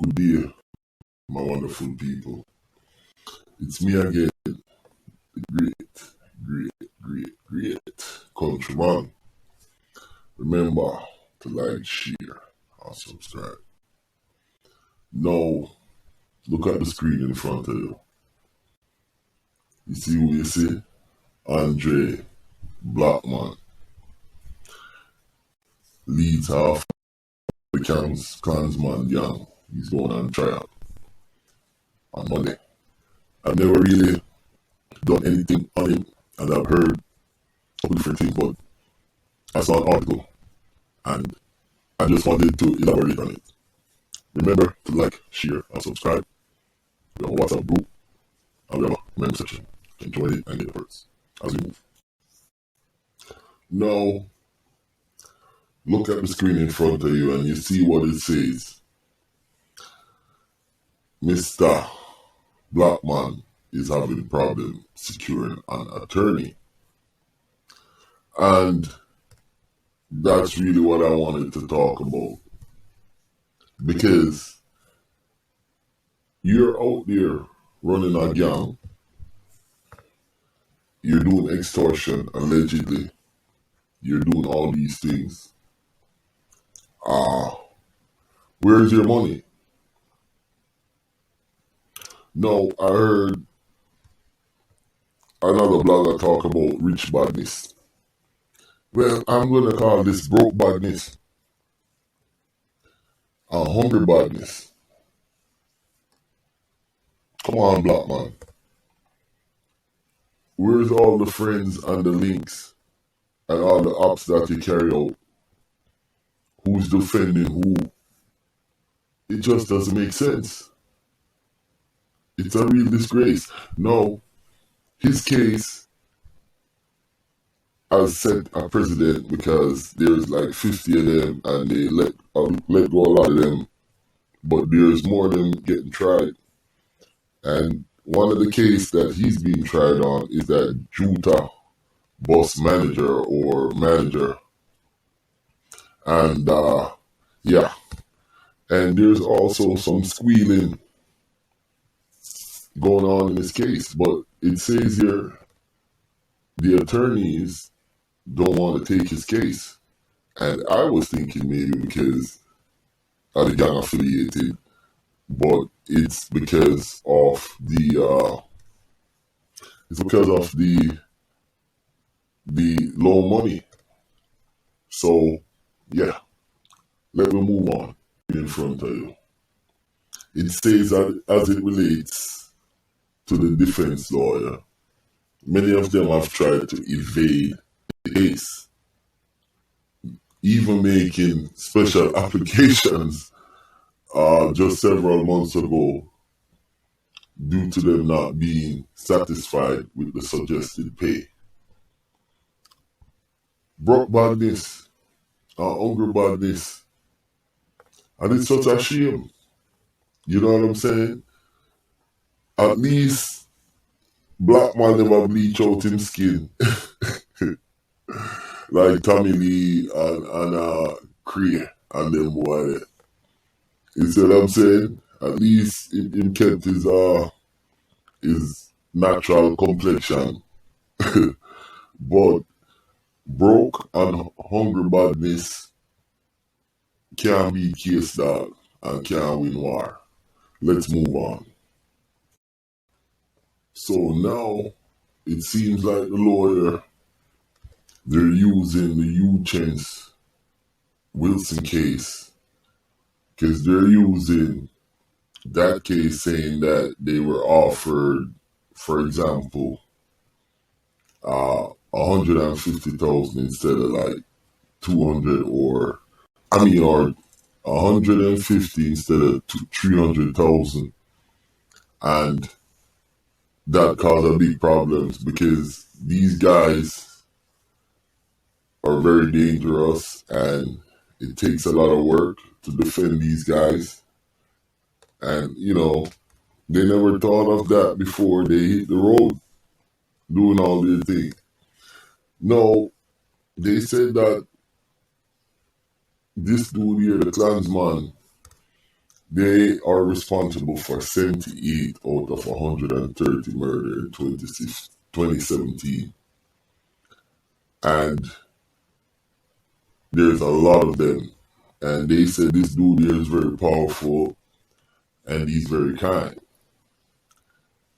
Good day, my wonderful people. It's me again, the great countryman. Remember to like, share, and subscribe. Now, look at the screen in front of you. You see who you see? Andre Blackman leads half the Klansman gang. He's going on trial on Monday. I've never really done anything on him, and I've heard a couple different things, but I saw an article and I just wanted to elaborate on it. Remember to like, share, and subscribe. We have a WhatsApp group and we have a menu section. Enjoy it and get the perks as we move. Now, look at the screen in front of you and you see what it says. Mr. Blackman is having problem securing an attorney. And that's really what I wanted to talk about. Because you're out there running a gang, you're doing extortion, allegedly, you're doing all these things. Where's your money? Now, I heard another blogger talk about rich badness. Well, I'm going to call this broke badness and hungry badness. Come on, black man. Where's all the friends and the links and all the ops that you carry out? Who's defending who? It just doesn't make sense. It's a real disgrace. No, his case has set a precedent because there's like 50 of them and they let go a lot of them, but there's more of them getting tried. And one of the cases that he's being tried on is that Juta bus manager or manager. And yeah, and there's also some squealing going on in this case, but it says here the attorneys don't want to take his case. And I was thinking maybe because of the gang affiliated, but it's because of the low money. So yeah, let me move on in front of you. It says that as it relates to the defense lawyer, many of them have tried to evade the case, even making special applications just several months ago due to them not being satisfied with the suggested pay. Broke badness, hungry badness, and it's such a shame. You know what I'm saying? At least black man never bleach out him skin. Like Tommy Lee and Cree and them boy. You see what I'm saying? At least him kept his natural complexion. But broke and hungry badness can't be case dog and can't win war. Let's move on. So now it seems like the lawyer, they're using the Uchen's Wilson case because they're using that case saying that they were offered, for example, 150,000 instead of like 200 or 150 instead of 300,000, and that caused a big problems because these guys are very dangerous and it takes a lot of work to defend these guys. And, you know, they never thought of that before they hit the road doing all their thing. No, they said that this dude here, the Klansman, They are responsible for 78 out of 130 murder in 2017. And there's a lot of them. And they said this dude here is very powerful and he's very kind.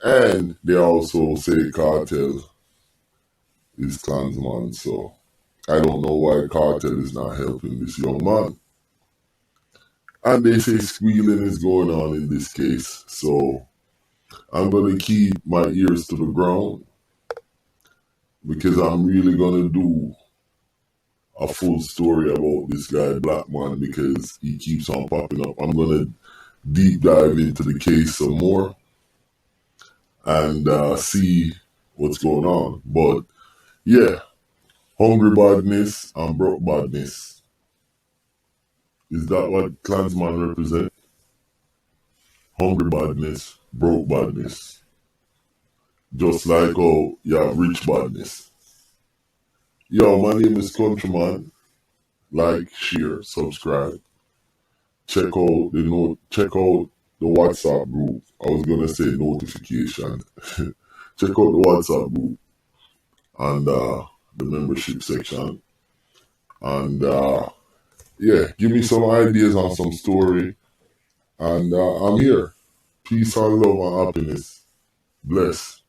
And they also say Cartel is Klansman, so I don't know why Cartel is not helping this young man. And they say squealing is going on in this case, so I'm going to keep my ears to the ground because I'm really going to do a full story about this guy Blackman because he keeps on popping up. I'm going to deep dive into the case some more and see what's going on. But yeah, hungry badness and broke badness. Is that what Klansman represent? Hungry badness, broke badness. Just like how you have rich badness. Yo, my name is Countryman. Like, share, subscribe. Check out the WhatsApp group. I was gonna say notification. Check out the WhatsApp group and the membership section. And yeah, give me some ideas on some story. And I'm here. Peace and love and happiness. Bless.